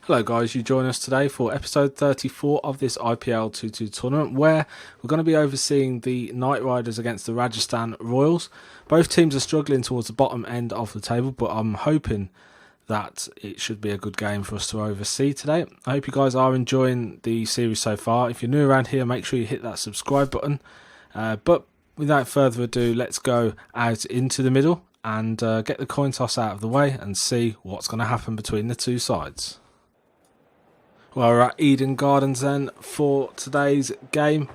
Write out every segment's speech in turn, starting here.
Hello guys, you join us today for episode 34 of this IPL 2-2 tournament where we're going to be overseeing the Knight Riders against the Rajasthan Royals. Both teams are struggling towards the bottom end of the table, but I'm hoping that it should be a good game for us to oversee today. I hope you guys are enjoying the series so far. If you're new around here, make sure you hit that subscribe button. But without further ado, let's go out into the middle and get the coin toss out of the way and see what's going to happen between the two sides. Well, we're at Eden Gardens then for today's game,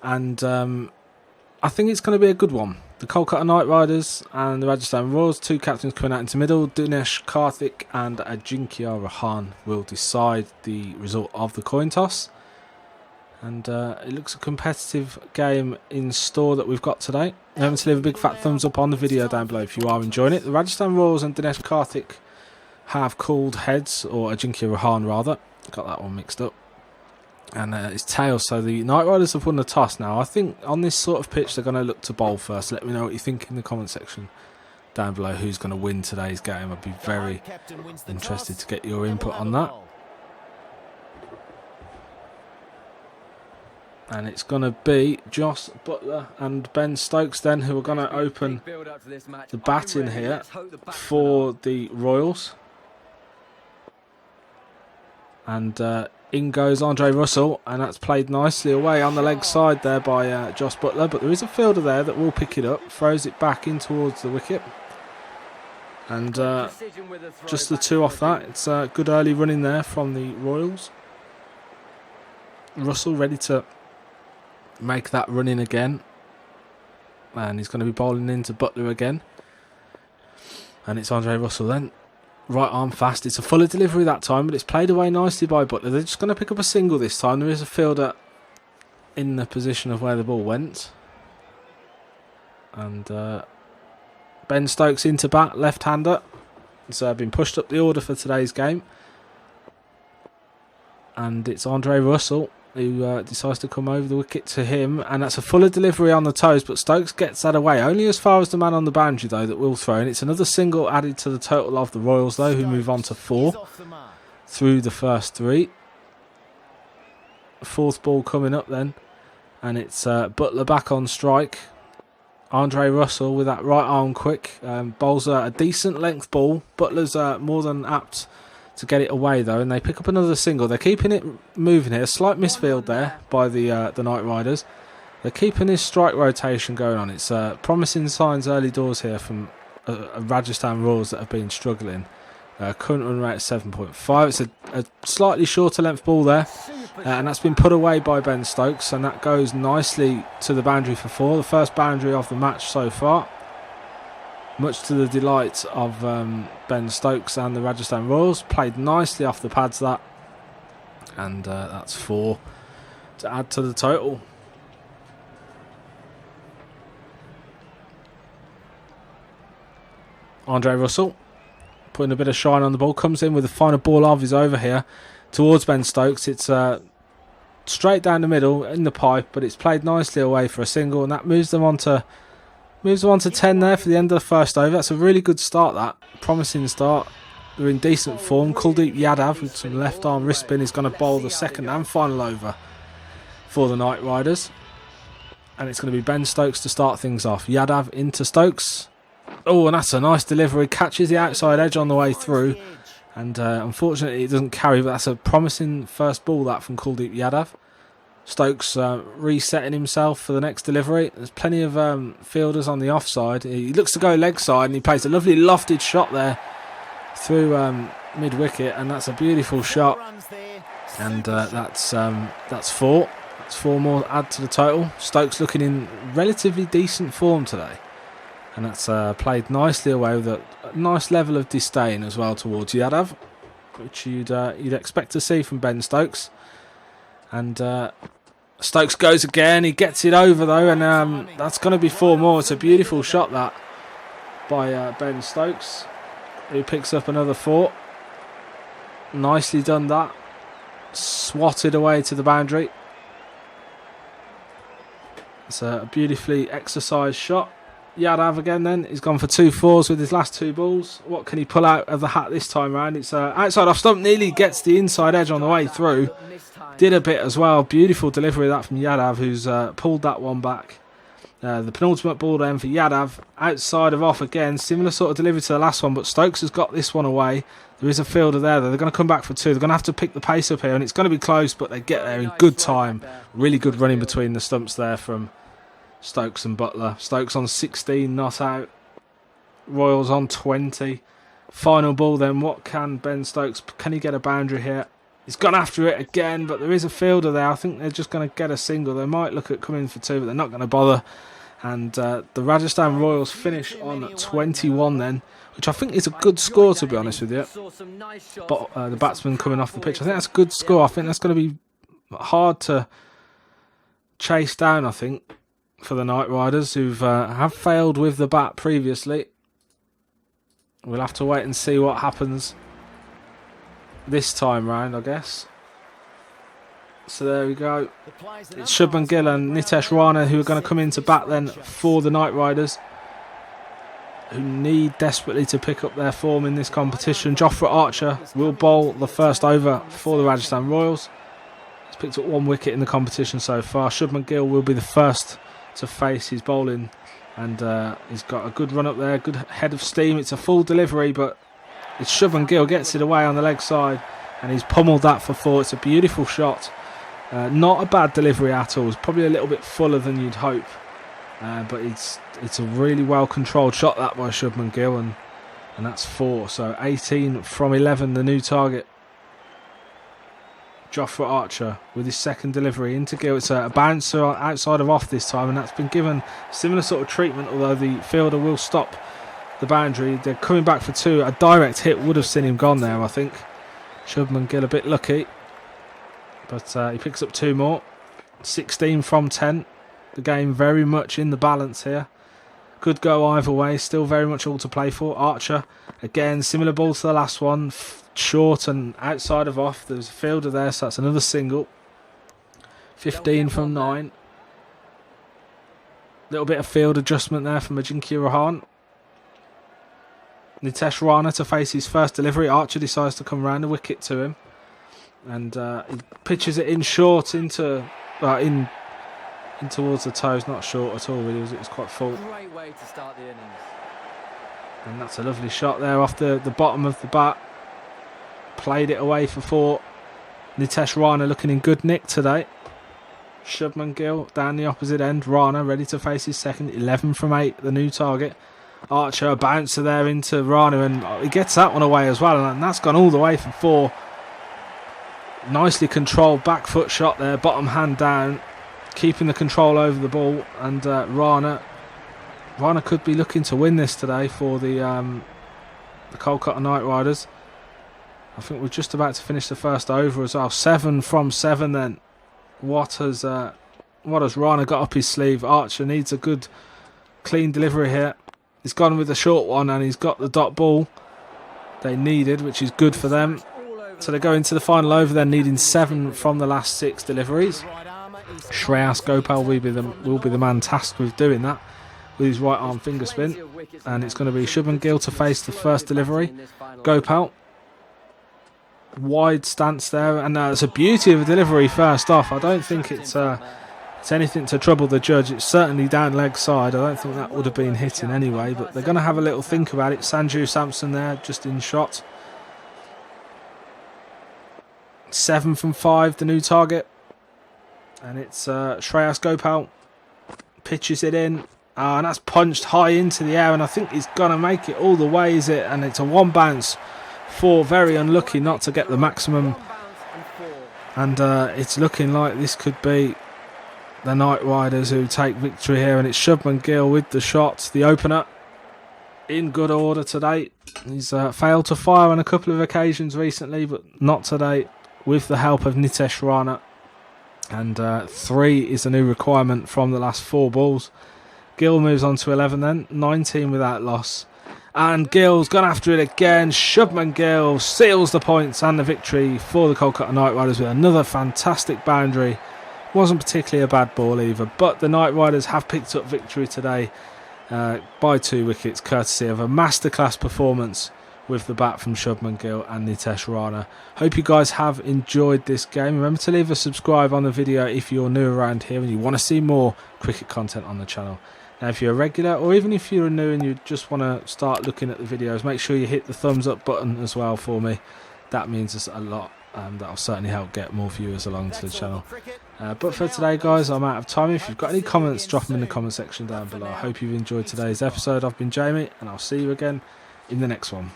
and I think it's going to be a good one. The KOLKATA Knight Riders and the Rajasthan Royals, two captains coming out into the middle. Dinesh Karthik and Ajinkya Rahan will decide the result of the coin toss. And it looks a competitive game in store that we've got today. Remember to leave a big fat thumbs up on the video down below if you are enjoying it. The Rajasthan Royals and Dinesh Karthik have called heads, or Ajinkya Rahan rather. Got that one mixed up. And it's tails, so the Knight Riders have won the toss now. I think on this sort of pitch they're going to look to bowl first. Let me know what you think in the comment section down below who's going to win today's game. I'd be very interested to get your input on that. And it's going to be Jos Buttler and Ben Stokes then who are going to open the batting here for the Royals. And in goes Andre Russell, and that's played nicely away on the leg side there by Jos Buttler. But there is a fielder there that will pick it up, throws it back in towards the wicket. And just the two off that. It's a good early running there from the Royals. Russell ready to make that run in again. And he's going to be bowling into Buttler again. And it's Andre Russell then. Right arm fast. It's a fuller delivery that time, but it's played away nicely by Buttler. They're just going to pick up a single this time. There is a fielder in the position of where the ball went. And Ben Stokes into bat, left-hander. It's been pushed up the order for today's game. And it's Andre Russell who decides to come over the wicket to him. And that's a fuller delivery on the toes, but Stokes gets that away. Only as far as the man on the boundary, though, that will throw. And it's another single added to the total of the Royals, though, who move on to 4 through the first 3. Fourth ball coming up then. And it's Buttler back on strike. Andre Russell with that right arm quick. Bowls a decent length ball. Butler's more than apt to get it away though, and they pick up another single. They're keeping it moving here. Slight misfield there by the Knight Riders. They're keeping this strike rotation going on. It's promising signs early doors here from Rajasthan Royals that have been struggling. Current run rate of 7.5. It's a slightly shorter length ball there, and that's been put away by Ben Stokes, and that goes nicely to the boundary for 4. The first boundary of the match so far. Much to the delight of Ben Stokes and the Rajasthan Royals. Played nicely off the pads that. And that's 4 to add to the total. Andre Russell putting a bit of shine on the ball. Comes in with the final ball of his over here towards Ben Stokes. It's straight down the middle in the pipe, but it's played nicely away for a single. And that moves them on to 10 there for the end of the first over. That's a really good start, that. Promising start. They're in decent form. Kuldeep Yadav with some left arm wrist spin is going to bowl the second and final over for the Knight Riders. And it's going to be Ben Stokes to start things off. Yadav into Stokes. Oh, and that's a nice delivery. Catches the outside edge on the way through. And unfortunately it doesn't carry, but that's a promising first ball, that, from Kuldeep Yadav. Stokes resetting himself for the next delivery. There's plenty of fielders on the offside. He looks to go leg side, and he plays a lovely lofted shot there through mid-wicket, and that's a beautiful shot. And that's 4. That's 4 more add to the total. Stokes looking in relatively decent form today. And that's played nicely away with a nice level of disdain as well towards Yadav, which you'd expect to see from Ben Stokes. And Stokes goes again. He gets it over though, and that's going to be 4 more. It's a beautiful shot that by Ben Stokes, who picks up another 4. Nicely done that. Swatted away to the boundary. It's a beautifully exercised shot. Yadav again then. He's gone for 2 fours with his last 2 balls. What can he pull out of the hat this time round? It's outside off stump. Nearly gets the inside edge on the way through. Did a bit as well. Beautiful delivery of that from Yadav, who's pulled that one back. The penultimate ball then for Yadav. Outside of off again. Similar sort of delivery to the last one, but Stokes has got this one away. There is a fielder there, though. They're going to come back for 2. They're going to have to pick the pace up here, and it's going to be close, but they get there in good time. Really good running between the stumps there from Stokes and Butler. Stokes on 16, not out. Royals on 20. Final ball then. What can Ben Stokes... Can he get a boundary here? He's gone after it again, but there is a fielder there. I think they're just going to get a single. They might look at coming for 2, but they're not going to bother. And the Rajasthan Royals finish on 21 then, which I think is a good score, to be honest with you. But the batsman coming off the pitch, I think that's a good score. I think that's going to be hard to chase down, I think, for the Knight Riders, who've have failed with the bat previously. We'll have to wait and see what happens this time round, I guess. So there we go. It's Shubman Gill and Nitesh Rana who are going to come into bat then for the Knight Riders, who need desperately to pick up their form in this competition. Jofra Archer will bowl the first over for the Rajasthan Royals. He's picked up 1 wicket in the competition so far. Shubman Gill will be the first to face his bowling, and he's got a good run up there, good head of steam. It's a full delivery, but it's Shubman Gill gets it away on the leg side, and he's pummeled that for 4. It's a beautiful shot. Not a bad delivery at all. It's probably a little bit fuller than you'd hope, but it's a really well controlled shot that by Shubman Gill, and that's 4. So 18 from 11, the new target. Jofra Archer with his second delivery into Gill. It's a bouncer outside of off this time, and that's been given similar sort of treatment, although the fielder will stop the boundary. They're coming back for 2. A direct hit would have seen him gone there, I think. Shubman Gill a bit lucky, but he picks up 2 more. 16 from 10. The game very much in the balance here. Could go either way. Still very much all to play for. Archer, again, similar ball to the last one. Short and outside of off. There's a fielder there, so that's another single. 15 from 9. Little bit of field adjustment there from Ajinkya Rahan. Nitesh Rana to face his first delivery. Archer decides to come round the wicket to him, and he pitches it in short into in towards the toes. Not short at all, really. It was quite full. Great way to start the innings. And that's a lovely shot there off the bottom of the bat. Played it away for 4. Nitesh Rana looking in good nick today. Shubman Gill down the opposite end. Rana ready to face his second. 11 from 8, the new target. Archer, a bouncer there into Rana, and he gets that one away as well, and that's gone all the way for 4. Nicely controlled back foot shot there, bottom hand down, keeping the control over the ball, and Rana could be looking to win this today for the Kolkata Knight Riders. I think we're just about to finish the first over as well. 7 from 7 then. What has Rana got up his sleeve? Archer needs a good clean delivery here. He's gone with a short one, and he's got the dot ball they needed, which is good for them. So they go into the final over then, needing 7 from the last 6 deliveries. Shreyas Gopal will be the man tasked with doing that with his right arm finger spin, and it's going to be Shubman Gill to face the first delivery. Gopal, wide stance there, and it's a beauty of a delivery first off. I don't think it's anything to trouble the judge. It's certainly down leg side. I don't think that would have been hitting anyway, but they're going to have a little think about it. Sanju Samson there just in shot. 7 from 5, the new target, and it's Shreyas Gopal pitches it in, and that's punched high into the air, and I think he's going to make it all the way, is it? And it's a 1 bounce for, very unlucky not to get the maximum, and it's looking like this could be the Knight Riders who take victory here, and it's Shubman Gill with the shot, the opener, in good order today. He's failed to fire on a couple of occasions recently, but not today, with the help of Nitesh Rana. And 3 is the new requirement from the last 4 balls. Gill moves on to 11 then, 19 without loss. And Gill's gone after it again. Shubman Gill seals the points and the victory for the Kolkata Knight Riders with another fantastic boundary. Wasn't particularly a bad ball either, but the Knight Riders have picked up victory today, by 2 wickets, courtesy of a masterclass performance with the bat from Shubman Gill and Nitesh Rana. Hope you guys have enjoyed this game. Remember to leave a subscribe on the video if you're new around here and you want to see more cricket content on the channel. Now if you're a regular, or even if you're new and you just want to start looking at the videos, make sure you hit the thumbs up button as well for me. That means us a lot. That'll certainly help get more viewers along to the channel. But for today, guys, I'm out of time. If you've got any comments, drop them in the comment section down below. I hope you've enjoyed today's episode. I've been Jamie, and I'll see you again in the next one.